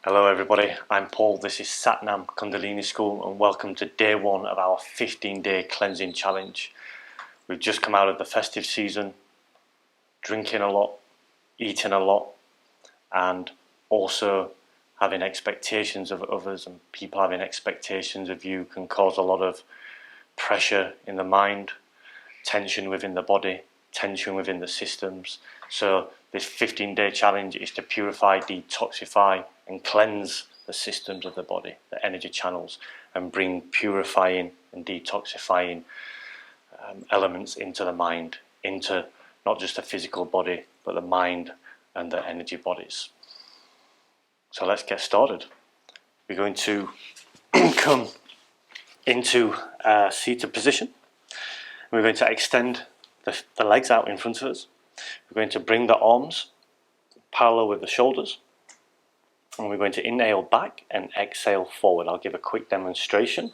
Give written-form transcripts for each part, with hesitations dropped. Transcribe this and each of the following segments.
Hello everybody, I'm Paul, this is Nam Kundalini School and welcome to day one of our 15-day cleansing challenge. We've just come out of the festive season, drinking a lot, eating a lot, and also having expectations of others, and people having expectations of you can cause a lot of pressure in the mind, tension within the body, tension within the systems. So this 15-day challenge is to purify, detoxify and cleanse the systems of the body, the energy channels, and bring purifying and detoxifying elements into the mind, into not just the physical body but the mind and the energy bodies. So let's get started. We're going to come into a seated position. We're going to extend the legs out in front of us. We're going to bring the arms parallel with the shoulders. And we're going to inhale back and exhale forward. I'll give a quick demonstration.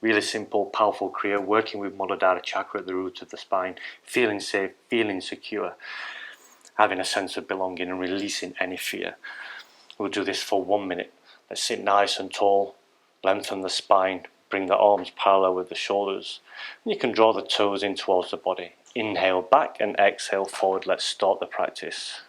Really simple, powerful Kriya, working with Muladhara chakra at the root of the spine, feeling safe, feeling secure, having a sense of belonging and releasing any fear. We'll do this for 1 minute. Let's sit nice and tall, lengthen the spine, bring the arms parallel with the shoulders. And you can draw the toes in towards the body. Inhale back and exhale forward. Let's start the practice.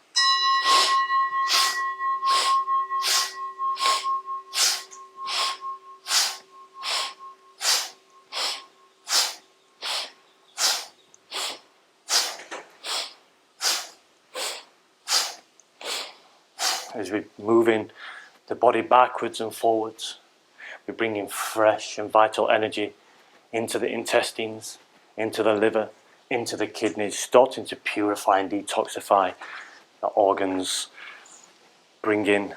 As we move in the body backwards and forwards, we bring in fresh and vital energy into the intestines, into the liver, into the kidneys, starting to purify and detoxify the organs, bring in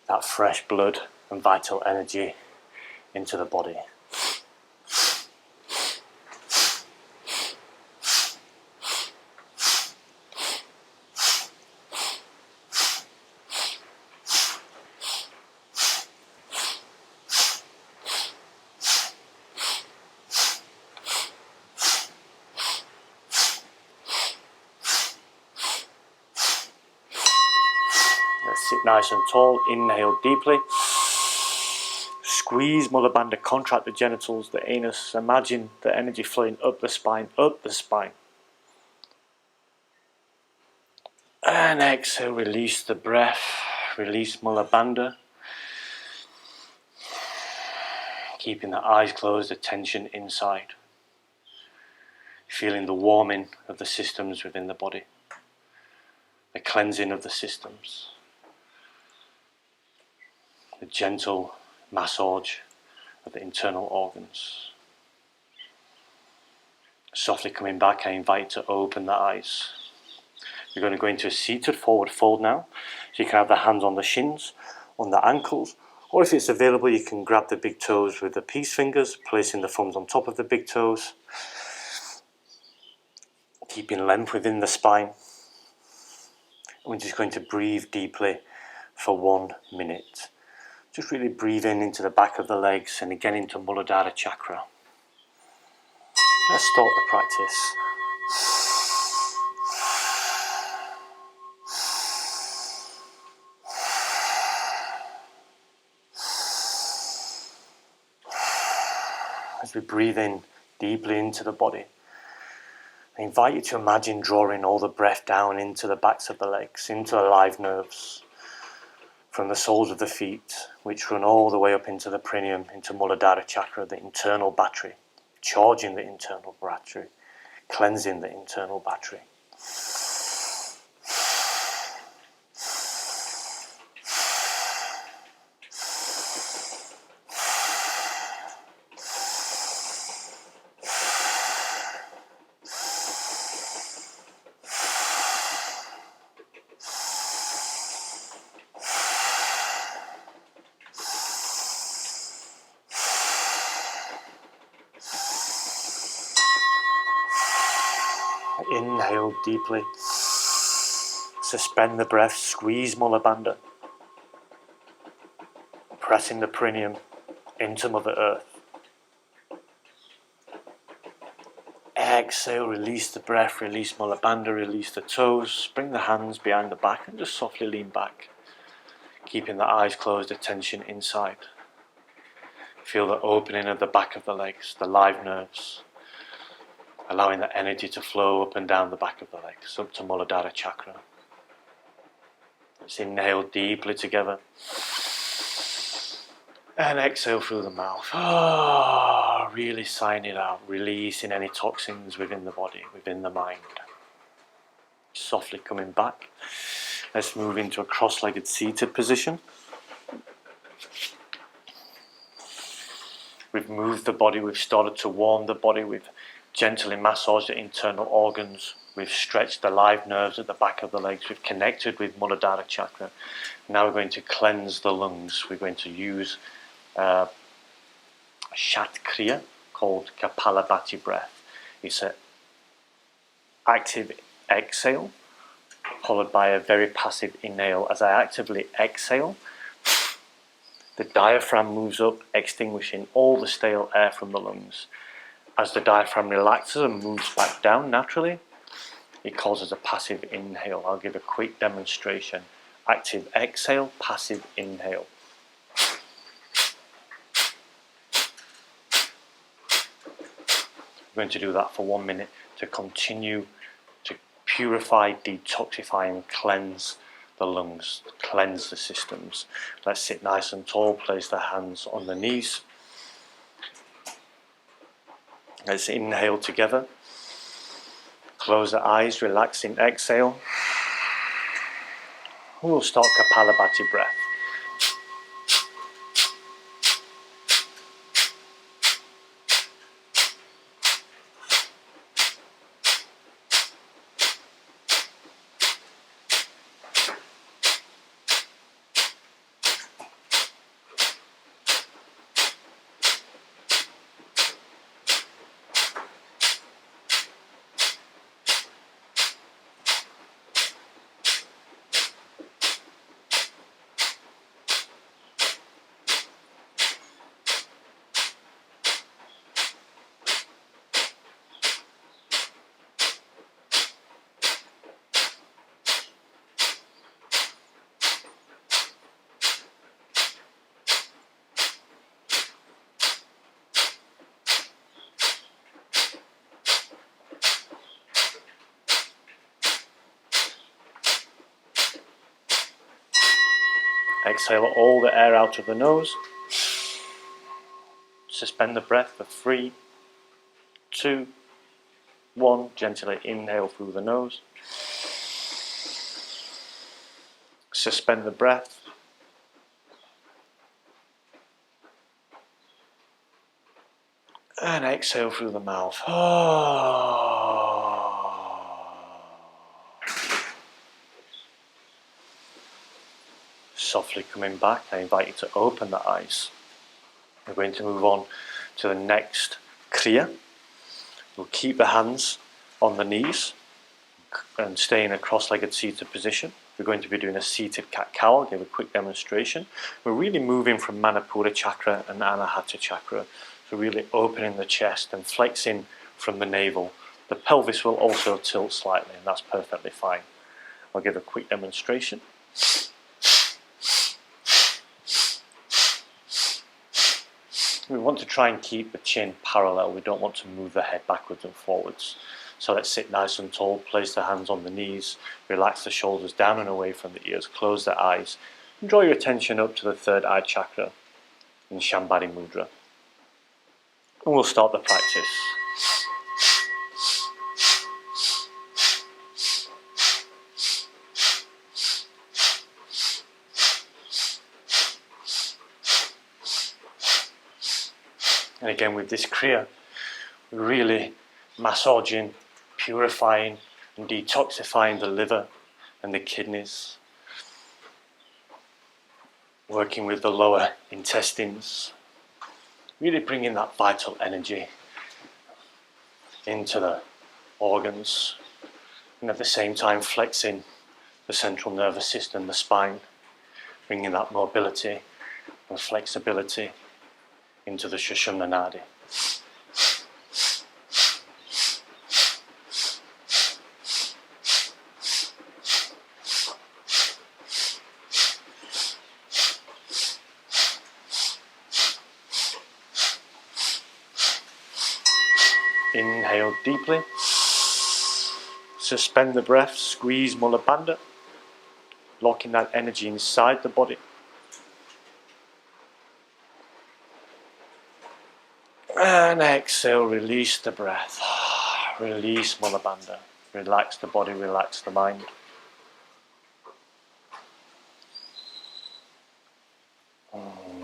that fresh blood and vital energy into the body. Sit nice and tall, inhale deeply, squeeze Mula Bandha, contract the genitals, the anus, imagine the energy flowing up the spine, and exhale, release the breath, release Mula Bandha, keeping the eyes closed, the tension inside, feeling the warming of the systems within the body, the cleansing of the systems, the gentle massage of the internal organs. Softly coming back, I invite you to open the eyes. You're going to go into a seated forward fold now. So you can have the hands on the shins, on the ankles, or if it's available, you can grab the big toes with the peace fingers, placing the thumbs on top of the big toes, keeping length within the spine. We're just going to breathe deeply for 1 minute. Just really breathe in into the back of the legs and again into Muladhara chakra. Let's start the practice. As we breathe in deeply into the body, I invite you to imagine drawing all the breath down into the backs of the legs, into the live nerves, from the soles of the feet, which run all the way up into the perineum, into Muladhara chakra, the internal battery, charging the internal battery, cleansing the internal battery. Inhale deeply, suspend the breath, squeeze Mula Bandha, pressing the perineum into Mother Earth. exhale, release the breath, release Mula Bandha, release the toes. Bring the hands behind the back and just softly lean back. Keeping the eyes closed, attention inside. Feel the opening of the back of the legs, the live nerves. Allowing the energy to flow up and down the back of the legs, up to Muladhara chakra. Let's inhale deeply together. And exhale through the mouth. Really sighing it out, releasing any toxins within the body, within the mind. Softly coming back. Let's move into a cross-legged seated position. We've moved the body, we've started to warm the body, we've gently massaged the internal organs, we've stretched the live nerves at the back of the legs, we've connected with Muladhara chakra. Now we're going to cleanse the lungs. We're going to use a Shat Kriya called Kapalabhati breath. It's an active exhale followed by a very passive inhale. As I actively exhale, the diaphragm moves up, extinguishing all the stale air from the lungs. As the diaphragm relaxes and moves back down naturally, it causes a passive inhale. I'll give a quick demonstration. Active exhale, passive inhale. We're going to do that for 1 minute to continue to purify, detoxify and cleanse the lungs, cleanse the systems. Let's sit nice and tall, place the hands on the knees. Let's inhale together. Close the eyes, relaxing exhale. We'll start Kapalabhati breath. Exhale all the air out of the nose. Suspend the breath for 3, 2, 1. Gently inhale through the nose. Suspend the breath. And exhale through the mouth. Softly coming back, I invite you to open the eyes. We're going to move on to the next Kriya. We'll keep the hands on the knees and stay in a cross-legged seated position. We're going to be doing a seated cat-cow. I'll give a quick demonstration. We're really moving from Manipura chakra and Anahata chakra. So really opening the chest and flexing from the navel. The pelvis will also tilt slightly, and that's perfectly fine. I'll give a quick demonstration. We want to try and keep the chin parallel. We don't want to move the head backwards and forwards. So let's sit nice and tall, place the hands on the knees, relax the shoulders down and away from the ears, close the eyes, and draw your attention up to the third eye chakra in Shambhari Mudra. And we'll start the practice. And again with this Kriya, we're really massaging, purifying and detoxifying the liver and the kidneys. Working with the lower intestines. Really bringing that vital energy into the organs. And at the same time flexing the central nervous system, the spine. Bringing that mobility and flexibility into the Sushumna Nadi. Inhale deeply. Suspend the breath, squeeze Mula Bandha, locking that energy inside the body. And exhale, release the breath. Release Mula Bandha. Relax the body, relax the mind.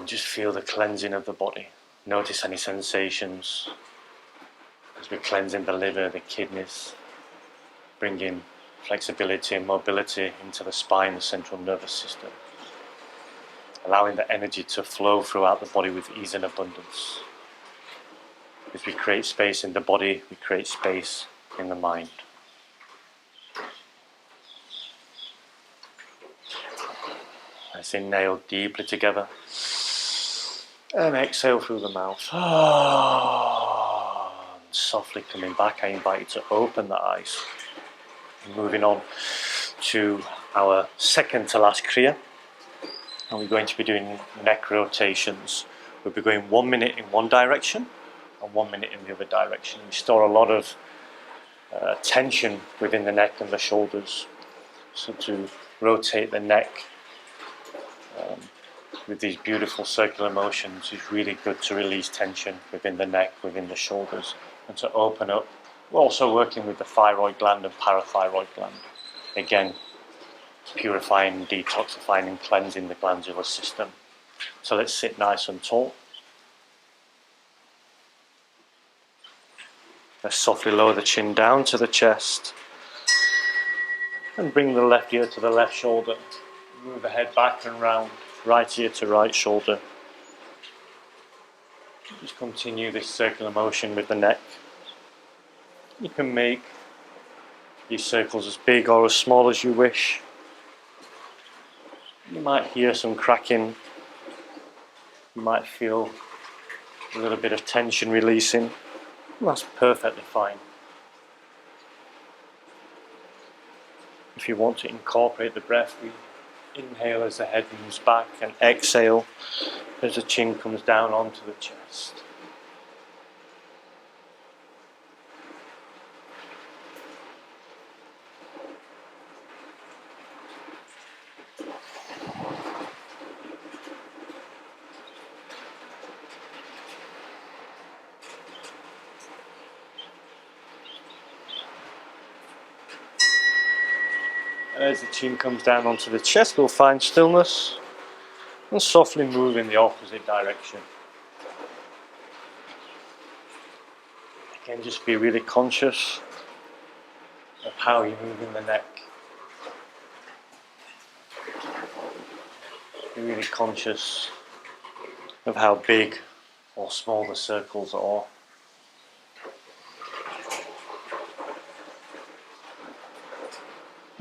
Just feel the cleansing of the body. Notice any sensations as we're cleansing the liver, the kidneys, bringing flexibility and mobility into the spine, the central nervous system. Allowing the energy to flow throughout the body with ease and abundance. As we create space in the body, we create space in the mind. Let's inhale deeply together. And exhale through the mouth. Softly coming back, I invite you to open the eyes. Moving on to our second to last Kriya. And we're going to be doing neck rotations. We'll be going 1 minute in one direction and 1 minute in the other direction. We store a lot of tension within the neck and the shoulders. So to rotate the neck with these beautiful circular motions is really good to release tension within the neck, within the shoulders, and to open up. We're also working with the thyroid gland and parathyroid gland. Again, purifying, detoxifying and cleansing the glandular system. So let's sit nice and tall. Let's softly lower the chin down to the chest. And bring the left ear to the left shoulder. Move the head back and round. Right ear to right shoulder. Just continue this circular motion with the neck. You can make these circles as big or as small as you wish. You might hear some cracking. You might feel a little bit of tension releasing. That's perfectly fine. If you want to incorporate the breath, we inhale as the head moves back and exhale as the chin comes down onto the chest. As the chin comes down onto the chest, we'll find stillness and softly move in the opposite direction. Again, just be really conscious of how you move in the neck. Be really conscious of how big or small the circles are.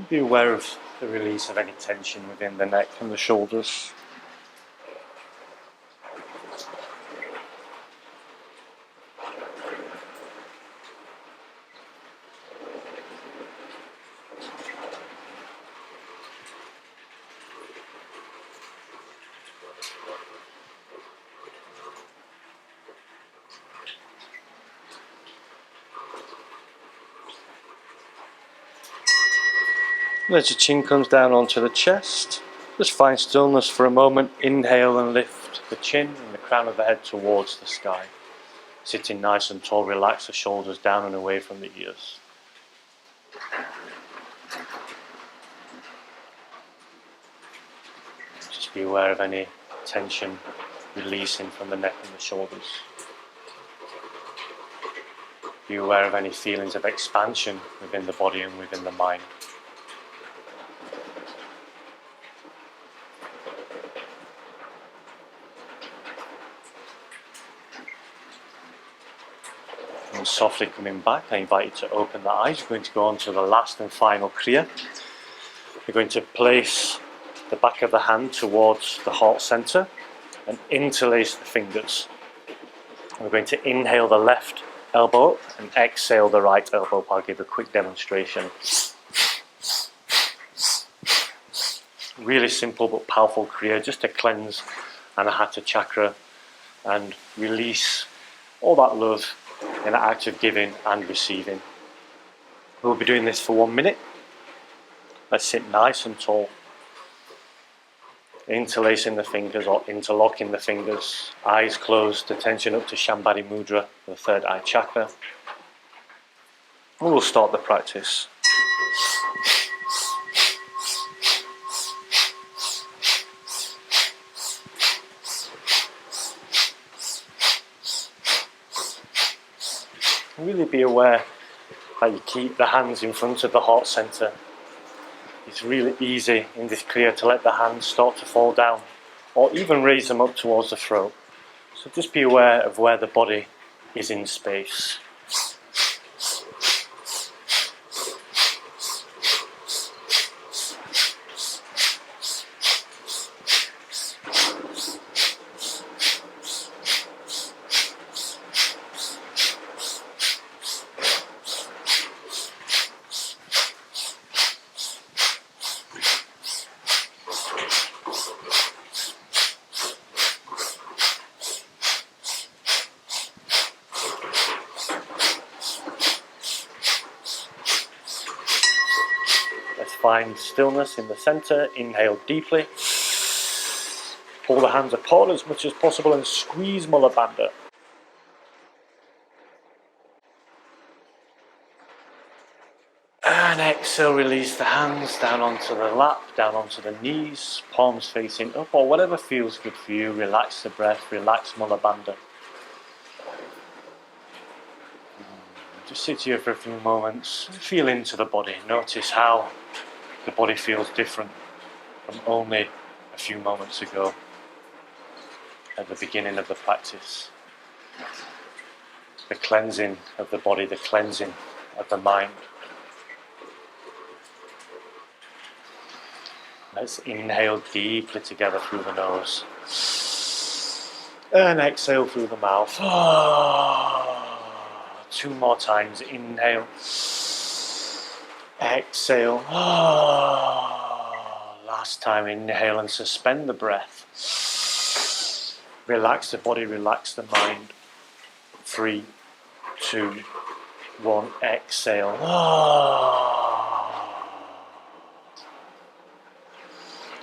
Be aware of the release of any tension within the neck and the shoulders. As your chin comes down onto the chest, just find stillness for a moment. Inhale and lift the chin and the crown of the head towards the sky. Sitting nice and tall, relax the shoulders down and away from the ears. Just be aware of any tension releasing from the neck and the shoulders. Be aware of any feelings of expansion within the body and within the mind. And softly coming back, I invite you to open the eyes. We're going to go on to the last and final Kriya. We're going to place the back of the hand towards the heart center and interlace the fingers. And we're going to inhale the left elbow up and exhale the right elbow up. I'll give a quick demonstration. Really simple but powerful Kriya, just to cleanse Anahata chakra and release all that love in the act of giving and receiving. We'll be doing this for 1 minute. Let's sit nice and tall. Interlacing the fingers or interlocking the fingers. Eyes closed, attention up to Shambhari Mudra, the third eye chakra. And we'll start the practice. Really be aware that you keep the hands in front of the heart center. It's really easy in this kriya to let the hands start to fall down or even raise them up towards the throat. So just be aware of where the body is in space. Find stillness in the center. Inhale deeply. Pull the hands apart as much as possible and squeeze Mula Bandha. And exhale, release the hands down onto the lap, down onto the knees, palms facing up, or whatever feels good for you. Relax the breath, relax Mula Bandha. Just sit here for a few moments, feel into the body. Notice how the body feels different from only a few moments ago at the beginning of the practice. The cleansing of the body, the cleansing of the mind. Let's inhale deeply together through the nose and exhale through the mouth. 2 more times. Inhale. Exhale. Last time, inhale and suspend the breath. Relax the body, relax the mind. 3, 2, 1. Exhale.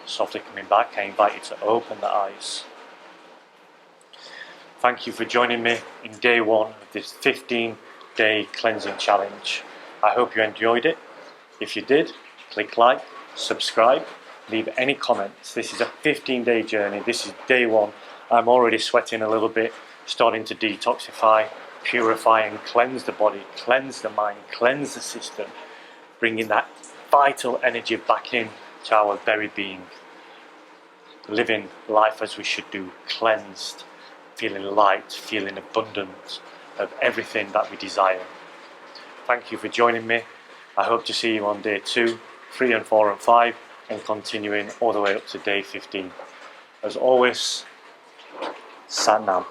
Softly coming back, I invite you to open the eyes. Thank you for joining me in day 1 of this 15-day cleansing challenge. I hope you enjoyed it. If you did, click like, subscribe, leave any comments. This is a 15-day journey. This is day 1. I'm already sweating a little bit, starting to detoxify, purify and cleanse the body, cleanse the mind, cleanse the system, bringing that vital energy back in to our very being. Living life as we should do, cleansed, feeling light, feeling abundant of everything that we desire. Thank you for joining me. I hope to see you on day 2, 3 and 4 and 5 and continuing all the way up to day 15. As always, Sat Nam.